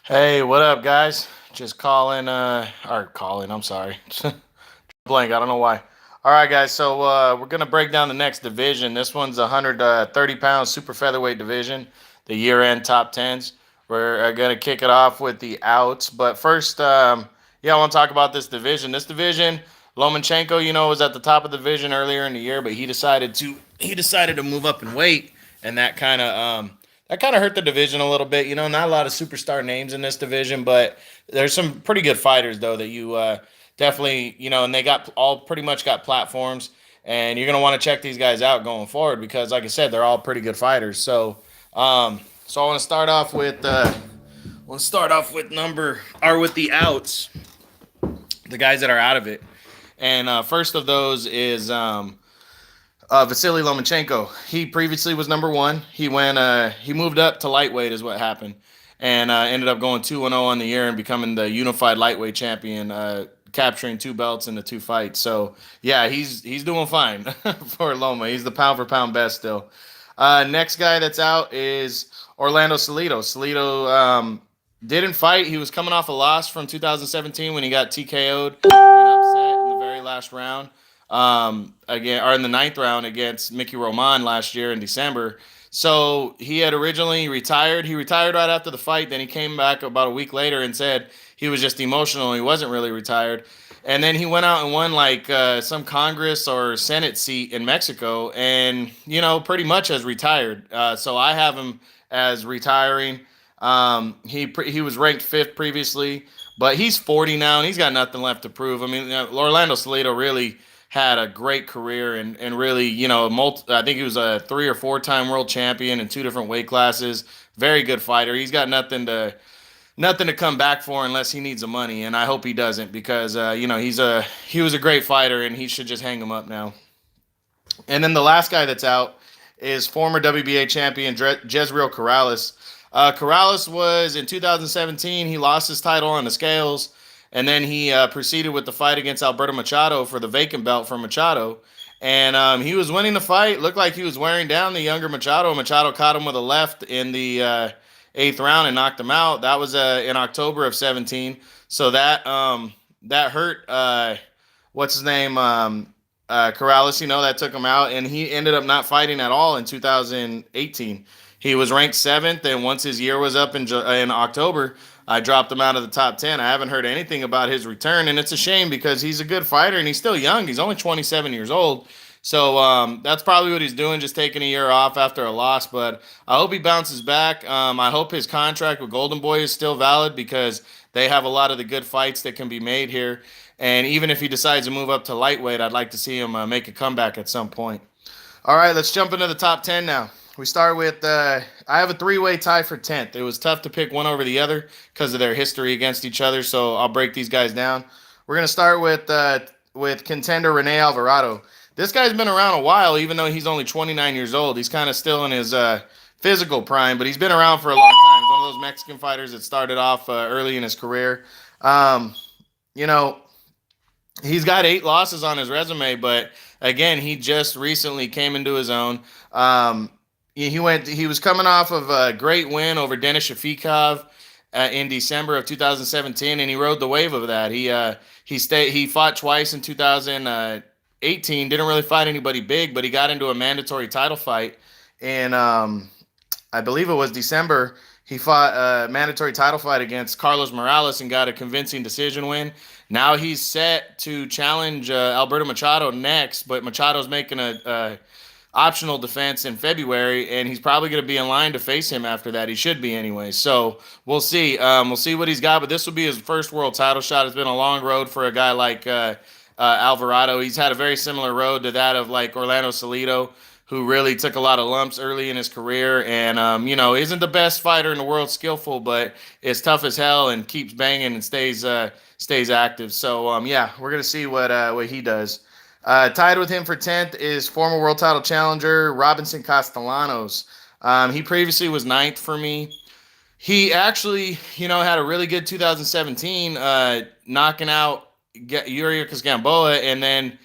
Hey, what up, guys? Just calling, I'm sorry. Blank, I don't know why. All right, guys, so we're going to break down the next division. This one's a 130-pound super featherweight division, the year end top 10s. We're going to kick it off with the outs. But first, I want to talk about this division. This division, Lomachenko, was at the top of the division earlier in the year, but he decided to move up in weight, and that kind of hurt the division a little bit. Not a lot of superstar names in this division, but there's some pretty good fighters though that you definitely, and they got all pretty much got platforms, and you're gonna want to check these guys out going forward because, like I said, they're all pretty good fighters. So I want to start off with with the outs, the guys that are out of it, and first of those is Vasily Lomachenko. He previously was number one. He moved up to lightweight, is what happened, and ended up going 2-0 on the year and becoming the unified lightweight champion, capturing two belts in the two fights. So yeah, he's doing fine for Loma. He's the pound for pound best still. Next guy that's out is Orlando Salido. Salido didn't fight. He was coming off a loss from 2017 when he got TKO'd and upset in the very last round. Again, or in the ninth round against Mickey Roman last year in December. So he had originally retired. He retired right after the fight. Then he came back about a week later and said he was just emotional. He wasn't really retired. And then he went out and won like some Congress or Senate seat in Mexico, and pretty much has retired. So I have him as retiring. He was ranked fifth previously, but he's 40 now and he's got nothing left to prove. I mean, Orlando Salido really had a great career and really, I think he was a 3 or 4 time world champion in two different weight classes. Very good fighter. He's got nothing to come back for unless he needs the money, and I hope he doesn't because he was a great fighter and he should just hang him up now. And then the last guy that's out is former WBA champion Jezreel Corrales. Corrales was in 2017. He lost his title on the scales, and then he proceeded with the fight against Alberto Machado for the vacant belt for Machado. And he was winning the fight. Looked like he was wearing down the younger Machado. Machado caught him with a left in the eighth round and knocked him out. That was in October of 17. So that hurt. What's his name? Corrales. That took him out, and he ended up not fighting at all in 2018. He was ranked seventh, and once his year was up in October, I dropped him out of the top 10. I haven't heard anything about his return, and it's a shame because he's a good fighter and he's still young. He's only 27 years old. So that's probably what he's doing, just taking a year off after a loss. But I hope he bounces back. I hope his contract with Golden Boy is still valid because they have a lot of the good fights that can be made here. And even if he decides to move up to lightweight, I'd like to see him make a comeback at some point. All right, let's jump into the top 10 now. We start with I have a three-way tie for 10th. It was tough to pick one over the other because of their history against each other, so I'll break these guys down. We're going to start with contender Rene Alvarado. This guy's been around a while, even though he's only 29 years old. He's kind of still in his physical prime, but he's been around for a long time. He's one of those Mexican fighters that started off early in his career. You know, he's got 8 losses on his resume, but again, he just recently came into his own. He was coming off of a great win over Denis Shafikov in December of 2017, and he rode the wave of that. He fought twice in 2018. Didn't really fight anybody big, but he got into a mandatory title fight in I believe it was December. He fought a mandatory title fight against Carlos Morales and got a convincing decision win. Now he's set to challenge Alberto Machado next, but Machado's making a optional defense in February, and he's probably going to be in line to face him after that. He should be anyway. So we'll see. We'll see what he's got, but this will be his first world title shot. It's been a long road for a guy like Alvarado. He's had a very similar road to that of like Orlando Salido, who really took a lot of lumps early in his career and, isn't the best fighter in the world, skillful, but is tough as hell and keeps banging and stays active. So, we're going to see what he does. Tied with him for 10th is former world title challenger Robinson Castellanos. He previously was 9th for me. He actually, had a really good 2017, knocking out Yuri Gamboa and then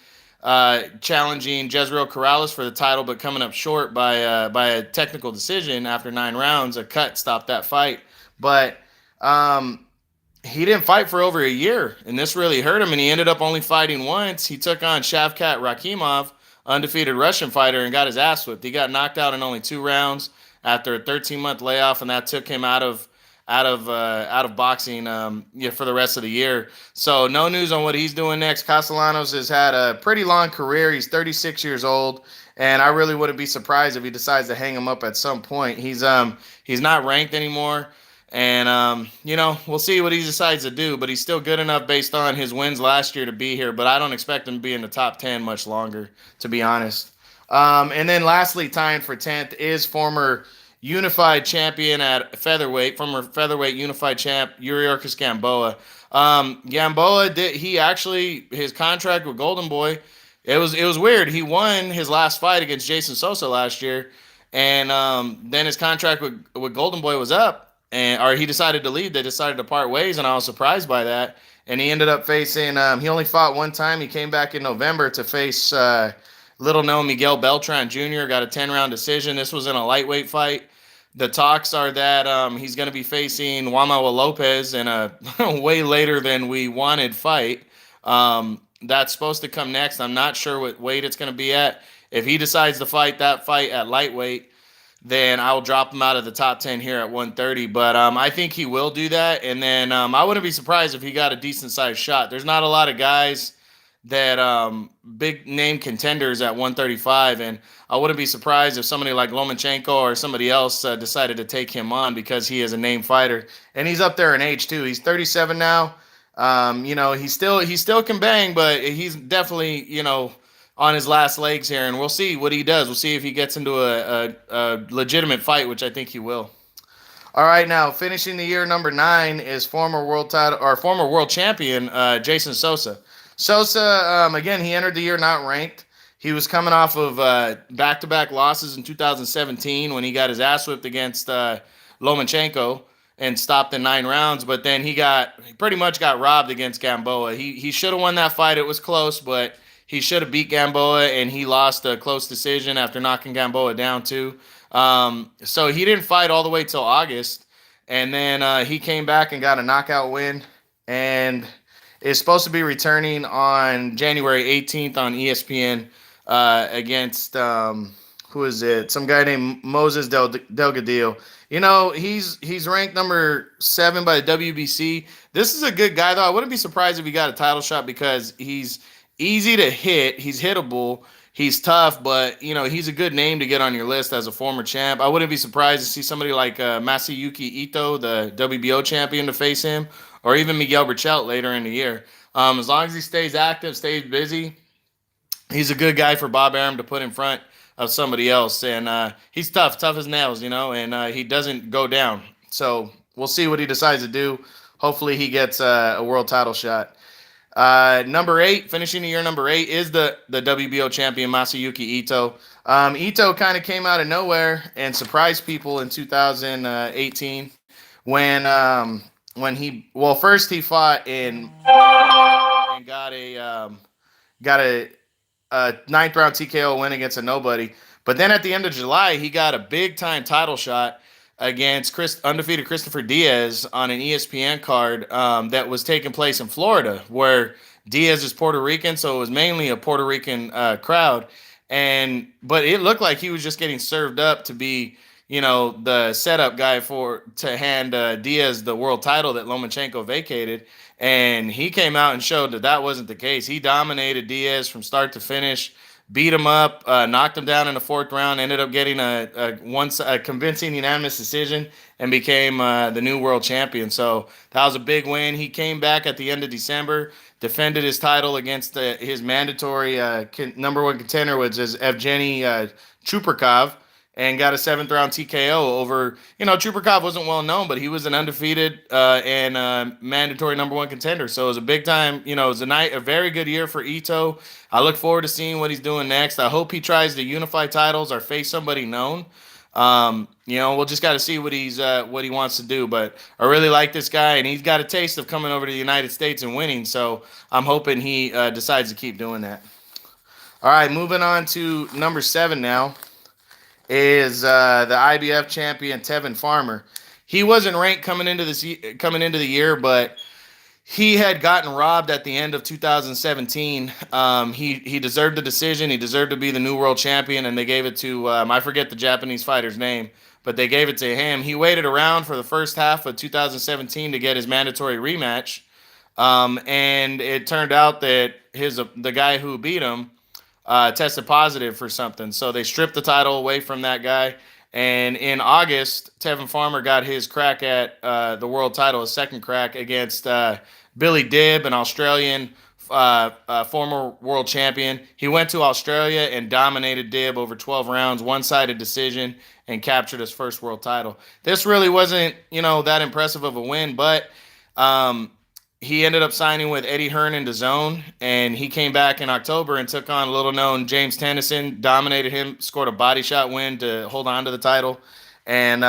challenging Jezreel Corrales for the title, but coming up short by a technical decision after 9 rounds. A cut stopped that fight. But He didn't fight for over a year, and this really hurt him. And he ended up only fighting once. He took on Shavkat Rakhimov, undefeated Russian fighter, and got his ass whipped. He got knocked out in only 2 rounds after a 13-month layoff, and that took him out of boxing for the rest of the year. So no news on what he's doing next. Castellanos has had a pretty long career. He's 36 years old, and I really wouldn't be surprised if he decides to hang him up at some point. He's not ranked anymore. And, we'll see what he decides to do, but he's still good enough based on his wins last year to be here. But I don't expect him to be in the top 10 much longer, to be honest. And then lastly, tying for 10th is former unified champion at featherweight, former featherweight unified champ, Yuri Gamboa. Gamboa, his contract with Golden Boy, it was weird. He won his last fight against Jason Sousa last year, and then his contract with Golden Boy was up. Or he decided to leave. They decided to part ways, and I was surprised by that. And he ended up facing. He only fought one time. He came back in November to face little-known Miguel Beltran Jr. Got a 10-round decision. This was in a lightweight fight. The talks are that he's going to be facing Juanmanuel Lopez in a way later than we wanted fight. That's supposed to come next. I'm not sure what weight it's going to be at. If he decides to fight that fight at lightweight, then I'll drop him out of the top 10 here at 130. But I think he will do that. And then I wouldn't be surprised if he got a decent-sized shot. There's not a lot of guys that big-name contenders at 135, and I wouldn't be surprised if somebody like Lomachenko or somebody else decided to take him on because he is a name fighter. And he's up there in age, too. He's 37 now. He still can bang, but he's definitely, on his last legs here, and we'll see what he does. We'll see if he gets into a legitimate fight, which I think he will. All right, now finishing the year number 9 is former world champion Jason Sousa. Sousa, again, he entered the year not ranked. He was coming off of back-to-back losses in 2017 when he got his ass whipped against Lomachenko and stopped in 9 rounds, but then he pretty much got robbed against Gamboa. He should have won that fight. It was close, but he should have beat Gamboa, and he lost a close decision after knocking Gamboa down too. So he didn't fight all the way till August, and then he came back and got a knockout win, and is supposed to be returning on January 18th on ESPN against who is it? Some guy named Moses Delgadillo. He's ranked number 7 by the WBC. This is a good guy, though. I wouldn't be surprised if he got a title shot because he's easy to hit. He's hittable. He's tough, but, he's a good name to get on your list as a former champ. I wouldn't be surprised to see somebody like Masayuki Ito, the WBO champion, to face him, or even Miguel Berchelt later in the year. As long as he stays active, stays busy, he's a good guy for Bob Arum to put in front of somebody else. And he's tough as nails, and he doesn't go down. So we'll see what he decides to do. Hopefully he gets a world title shot. Number 8, finishing the year number 8, is the WBO champion Masayuki Ito. Ito kind of came out of nowhere and surprised people in 2018 when first he fought and got a 9th round TKO win against a nobody. But then at the end of July, he got a big time title shot against undefeated Christopher Diaz on an ESPN card that was taking place in Florida, where Diaz is Puerto Rican, so it was mainly a Puerto Rican crowd. But it looked like he was just getting served up to be, the setup guy to hand Diaz the world title that Lomachenko vacated. And he came out and showed that wasn't the case. He dominated Diaz from start to finish, beat him up, knocked him down in the 4th round, ended up getting a convincing unanimous decision, and became the new world champion. So that was a big win. He came back at the end of December, defended his title against his mandatory number 1 contender, which is Evgeny Chuprikov, and got a 7th round TKO over, Chuprikov wasn't well known, but he was an undefeated and mandatory number 1 contender. So it was a big time, it was a very good year for Ito. I look forward to seeing what he's doing next. I hope he tries to unify titles or face somebody known. We'll just got to see what he wants to do. But I really like this guy, and he's got a taste of coming over to the United States and winning. So I'm hoping he decides to keep doing that. All right, moving on to number 7 now is the IBF champion Tevin Farmer. he wasn't ranked coming into the year, but he had gotten robbed at the end of 2017. He deserved the decision. He deserved to be the new world champion, and they gave it to I forget the Japanese fighter's name, but they gave it to him. He waited around for the first half of 2017 to get his mandatory rematch, and it turned out that the guy who beat him tested positive for something. So they stripped the title away from that guy. And in August, Tevin Farmer got his crack at the world title, his second crack against Billy Dibb, an Australian former world champion. He went to Australia and dominated Dibb over 12 rounds, one-sided decision, and captured his first world title. This really wasn't, that impressive of a win, but he ended up signing with Eddie Hearn in DAZN, and he came back in October and took on little-known James Tennyson, dominated him, scored a body shot win to hold on to the title, and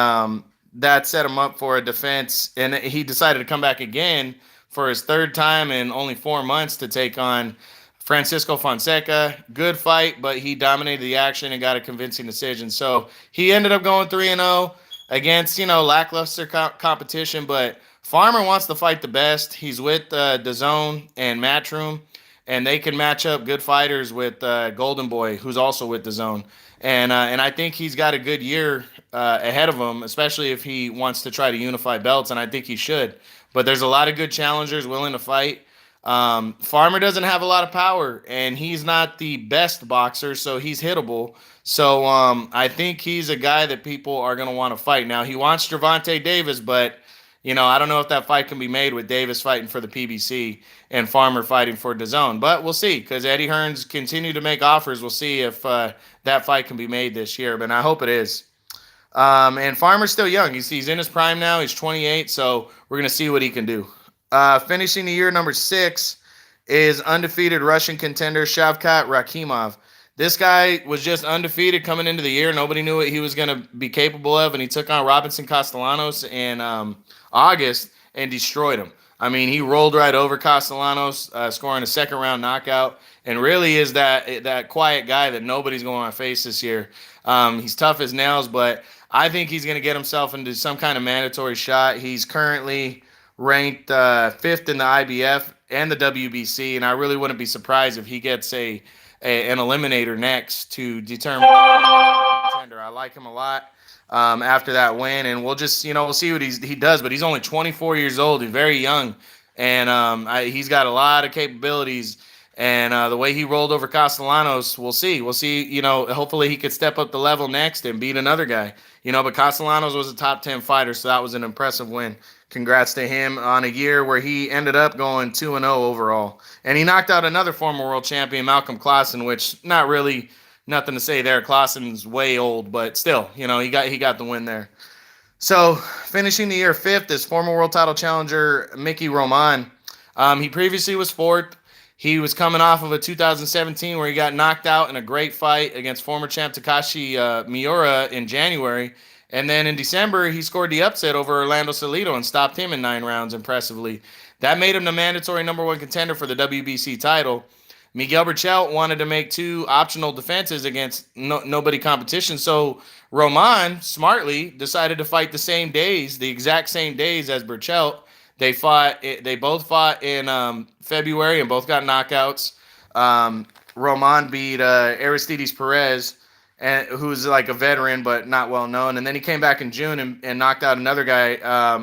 that set him up for a defense. And he decided to come back again for his third time in only 4 months to take on Francisco Fonseca. Good fight, but he dominated the action and got a convincing decision. So he ended up going 3-0 against, lackluster competition, but Farmer wants to fight the best. He's with DAZN and Matchroom, and they can match up good fighters with Golden Boy, who's also with DAZN. And I think he's got a good year ahead of him, especially if he wants to try to unify belts, and I think he should. But there's a lot of good challengers willing to fight. Farmer doesn't have a lot of power, and he's not the best boxer, so he's hittable. So I think he's a guy that people are going to want to fight. Now, he wants Gervonta Davis, but I don't know if that fight can be made with Davis fighting for the PBC and Farmer fighting for DAZN. But we'll see, because Eddie Hearn's continue to make offers. We'll see if that fight can be made this year, but I hope it is. And Farmer's still young. He's in his prime now. He's 28, so we're going to see what he can do. Finishing the year number 6 is undefeated Russian contender Shavkat Rakhimov. This guy was just undefeated coming into the year. Nobody knew what he was going to be capable of, and he took on Robinson Castellanos in August and destroyed him. I mean, he rolled right over Castellanos, scoring a second-round knockout, and really is that quiet guy that nobody's going to face this year. He's tough as nails, but I think he's going to get himself into some kind of mandatory shot. He's currently ranked 5th in the IBF and the WBC, and I really wouldn't be surprised if he gets an eliminator next to determine contender. I like him a lot after that win, and we'll just we'll see what he does. But he's only 24 years old. He's very young, and he's got a lot of capabilities. And the way he rolled over Castellanos, we'll see. Hopefully he could step up the level next and beat another guy. But Castellanos was a top 10 fighter, so that was an impressive win. Congrats to him on a year where he ended up going 2-0 overall. And he knocked out another former world champion, Malcolm Clausen, which not really nothing to say there. Clausen's way old, but still, he got the win there. So finishing the year 5th is former world title challenger Mickey Roman. He previously was 4th. He was coming off of a 2017 where he got knocked out in a great fight against former champ Takashi Miura in January. And then in December, he scored the upset over Orlando Salido and stopped him in 9 rounds impressively. That made him the mandatory number 1 contender for the WBC title. Miguel Berchelt wanted to make 2 optional defenses against nobody competition. So Roman smartly decided to fight the exact same days as Berchelt. They both fought in February and both got knockouts. Roman beat Aristides Perez, who's like a veteran but not well known. And then he came back in June and knocked out another guy,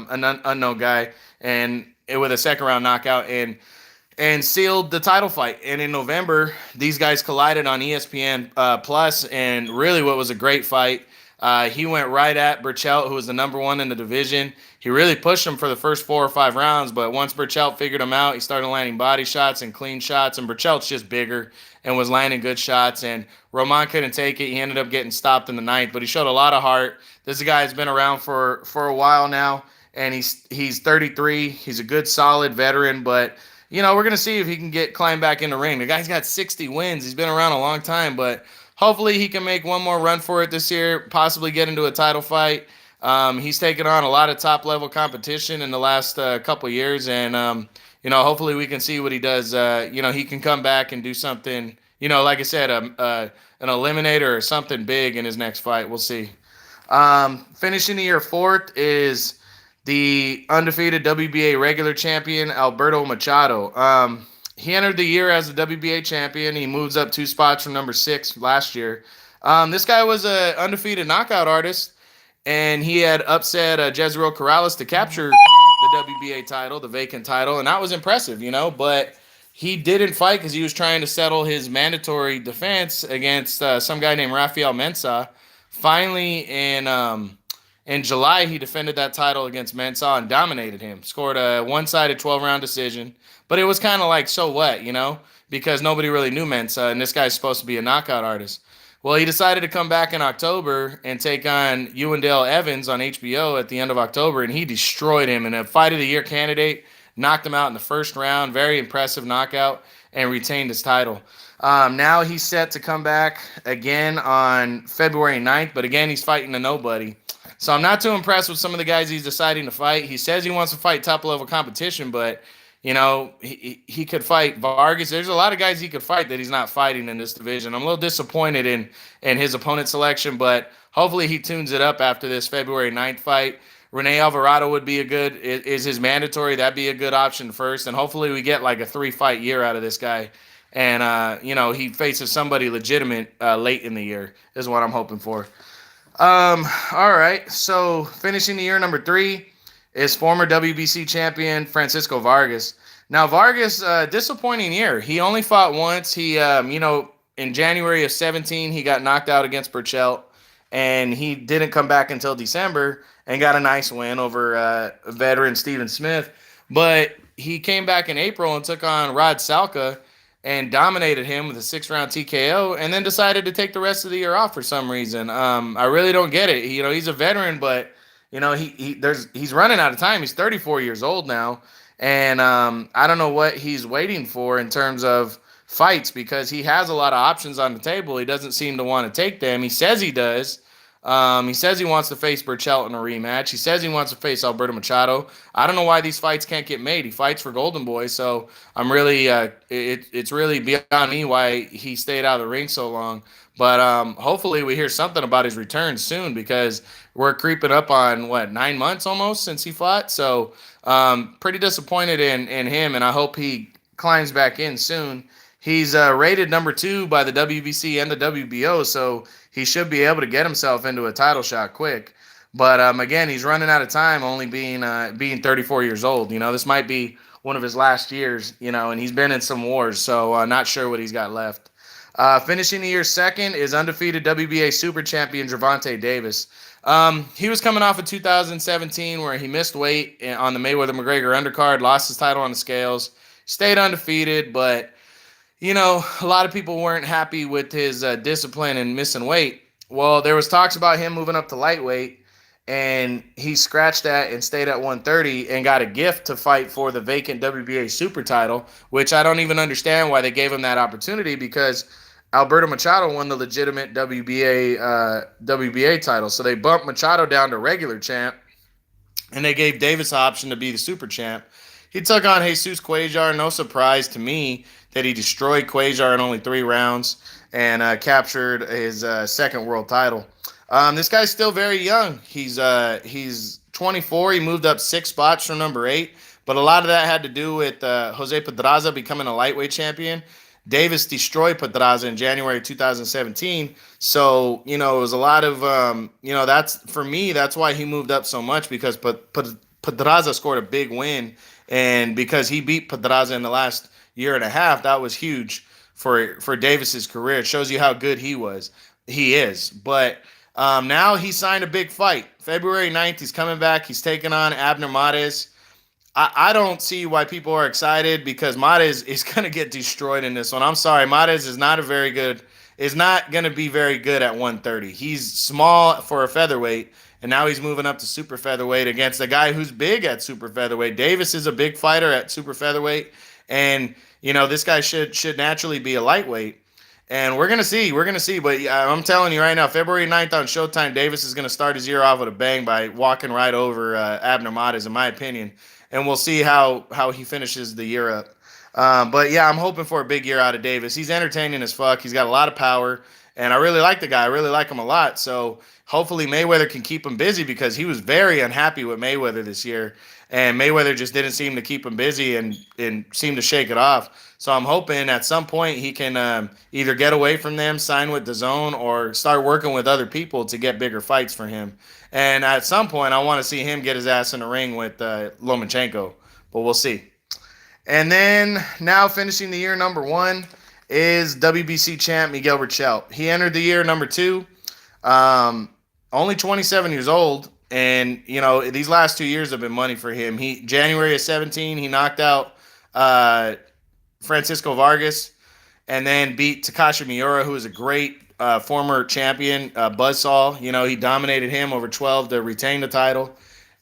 an unknown guy, and with a second round knockout and sealed the title fight. And in November, these guys collided on ESPN Plus, and really what was a great fight. He went right at Berchelt, who was the number 1 in the division. He really pushed him for the first 4 or 5 rounds, but once Berchelt figured him out, he started landing body shots and clean shots, and Berchelt's just bigger and was landing good shots, and Roman couldn't take it. He ended up getting stopped in the 9th, but he showed a lot of heart. This guy has been around for a while now, and he's 33. He's a good, solid veteran, but we're going to see if he can climb back in the ring. The guy's got 60 wins. He's been around a long time, but hopefully he can make one more run for it this year, possibly get into a title fight. He's taken on a lot of top-level competition in the last couple years, and, hopefully we can see what he does. He can come back and do something, like I said, an eliminator or something big in his next fight. We'll see. Finishing the year 4th is the undefeated WBA regular champion, Alberto Machado. He entered the year as the WBA champion. He moves up 2 spots from number 6 last year. This guy was an undefeated knockout artist, and he had upset Jezreel Corrales to capture the WBA title, the vacant title, and that was impressive, but he didn't fight because he was trying to settle his mandatory defense against some guy named Rafael Mensah. Finally, in July, he defended that title against Mensah and dominated him. Scored a one-sided 12-round decision. But it was kind of like, so what, because nobody really knew Mensah, and this guy's supposed to be a knockout artist. Well, he decided to come back in October and take on Ewendale Evans on HBO at the end of October, and he destroyed him in a Fight of the Year candidate, knocked him out in the first round, very impressive knockout, and retained his title. Now he's set to come back again on February 9th, but again, he's fighting a nobody. So I'm not too impressed with some of the guys he's deciding to fight. He says he wants to fight top-level competition, but, he could fight Vargas. There's a lot of guys he could fight that he's not fighting in this division. I'm a little disappointed in his opponent selection, but hopefully he tunes it up after this February 9th fight. Rene Alvarado would be is his mandatory. That'd be a good option first, and hopefully we get like a 3-fight year out of this guy. And, he faces somebody legitimate late in the year is what I'm hoping for. All right, so finishing the year number 3 is former WBC champion Francisco Vargas. Now, Vargas, disappointing year. He only fought once. He, in January of 17, he got knocked out against Burchelt, and he didn't come back until December and got a nice win over veteran Stephen Smith. But he came back in April and took on Rod Salka and dominated him with a 6-round TKO, and then decided to take the rest of the year off for some reason. I really don't get it. He's a veteran, but he's running out of time. He's 34 years old now, and I don't know what he's waiting for in terms of fights, because he has a lot of options on the table. He doesn't seem to want to take them. He says he does. He says he wants to face Burchelt in a rematch. He says he wants to face Alberto Machado. I don't know why these fights can't get made. He fights for Golden Boy, so I'm really it's really beyond me why he stayed out of the ring so long. But hopefully we hear something about his return soon, because we're creeping up on 9 months almost since he fought. So pretty disappointed in him, and I hope he climbs back in soon. He's rated number 2 by the WBC and the WBO, so he should be able to get himself into a title shot quick. But again, he's running out of time, only being 34 years old. This might be one of his last years, and he's been in some wars, so not sure what he's got left. Finishing the year second is undefeated WBA super champion Gervonta Davis. He was coming off of 2017 where he missed weight on the Mayweather-McGregor undercard, lost his title on the scales, stayed undefeated, but a lot of people weren't happy with his discipline and missing weight. Well, there was talks about him moving up to lightweight, and he scratched that and stayed at 130 and got a gift to fight for the vacant WBA super title, which I don't even understand why they gave him that opportunity, because Alberto Machado won the legitimate WBA title. So they bumped Machado down to regular champ, and they gave Davis the option to be the super champ. He took on Jesus Cuellar. No surprise to me that he destroyed Cuellar in only 3 rounds and captured his second world title. This guy's still very young. He's 24. He moved up 6 spots from number 8, but a lot of that had to do with Jose Pedraza becoming a lightweight champion. Davis destroyed Pedraza in January 2017. So, it was a lot of, that's why he moved up so much, because Pedraza scored a big win. And because he beat Pedraza in the last year and a half, that was huge for Davis's career. It shows you how good he is. But now he signed a big fight. February 9th, he's coming back. He's taking on Abner Mares. I don't see why people are excited, because Mares is going to get destroyed in this one. I'm sorry, Mares is not going to be very good at 130. He's small for a featherweight, and now he's moving up to super featherweight against a guy who's big at super featherweight. Davis is a big fighter at super featherweight, and this guy should naturally be a lightweight. And we're gonna see. But I'm telling you right now, February 9th on Showtime, Davis is gonna start his year off with a bang by walking right over Abner Mares, in my opinion. And we'll see how he finishes the year up. But yeah, I'm hoping for a big year out of Davis. He's entertaining as fuck. He's got a lot of power, And I really like the guy. I really like him a lot. So hopefully Mayweather can keep him busy because he was very unhappy with Mayweather this year. And Mayweather just didn't seem to keep him busy and seem to shake it off. So I'm hoping at some point he can either get away from them, sign with DAZN, or start working with other people to get bigger fights for him. And at some point, I want to see him get his ass in the ring with Lomachenko. But we'll see. And then now finishing the year number 1 is WBC champ Miguel Berchelt. He entered the year number 2, only 27 years old. And, you know, these last 2 years have been money for him. January of 17, he knocked out Francisco Vargas and then beat Takashi Miura, who is a great former champion, Buzzsaw. You know, he dominated him over 12 to retain the title.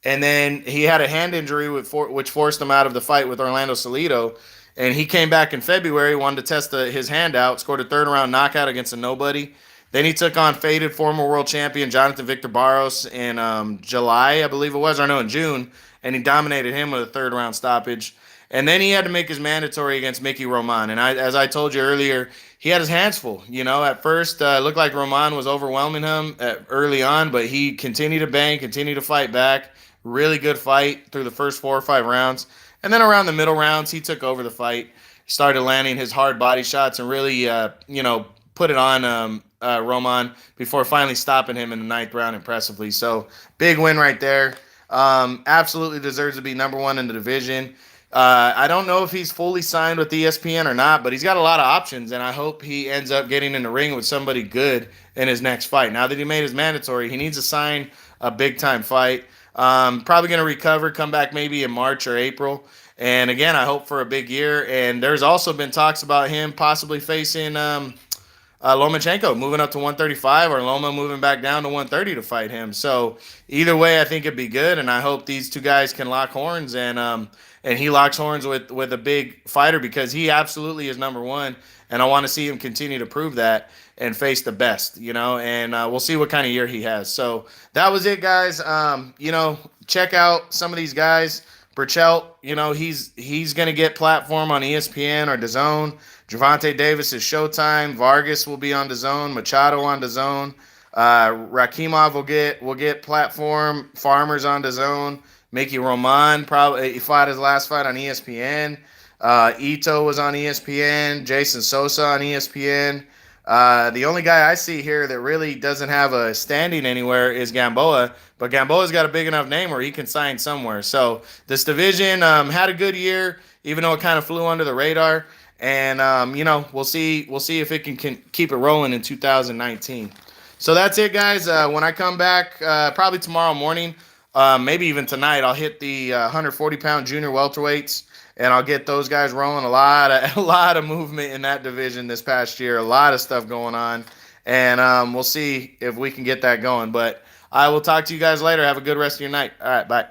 And then he had a hand injury which forced him out of the fight with Orlando Salido. And he came back in February, wanted to test his hand out, scored a third-round knockout against a nobody. Then he took on faded former world champion Jonathan Victor Barros in July, I believe it was, or no, in June. And he dominated him with a third-round stoppage. And then he had to make his mandatory against Mickey Roman. And as I told you earlier, he had his hands full. You know, at first, it looked like Roman was overwhelming him early on, but he continued to bang, continued to fight back. Really good fight through the first 4 or 5 rounds. And then around the middle rounds, he took over the fight, started landing his hard body shots and really, put it on Roman before finally stopping him in the 9th round impressively. So big win right there. Absolutely deserves to be number 1 in the division. I don't know if he's fully signed with ESPN or not, but he's got a lot of options, and I hope he ends up getting in the ring with somebody good in his next fight. Now that he made his mandatory, he needs to sign a big-time fight. Probably going to recover, come back maybe in March or April. And again, I hope for a big year. And there's also been talks about him possibly facing Lomachenko, moving up to 135, or Loma moving back down to 130 to fight him. So either way, I think it'd be good. And I hope these two guys can lock horns and he locks horns with a big fighter because he absolutely is number 1. And I want to see him continue to prove that and face the best, you know, and we'll see what kind of year he has. So that was it, guys. Check out some of these guys. Berchelt, he's going to get platform on ESPN or DAZN. Gervonta Davis is Showtime. Vargas will be on DAZN. Machado on DAZN. Rakimov will get platform. Farmer's on DAZN. Mickey Roman he fought his last fight on ESPN. Ito was on ESPN. Jason Sousa on ESPN. The only guy I see here that really doesn't have a standing anywhere is Gamboa, but Gamboa's got a big enough name where he can sign somewhere. So this division had a good year, even though it kind of flew under the radar. And we'll see if it can keep it rolling in 2019. So that's it, guys. When I come back, probably tomorrow morning, maybe even tonight, I'll hit the 140-pound junior welterweights. And I'll get those guys rolling. A lot of movement in that division this past year. A lot of stuff going on. And we'll see if we can get that going. But I will talk to you guys later. Have a good rest of your night. All right, bye.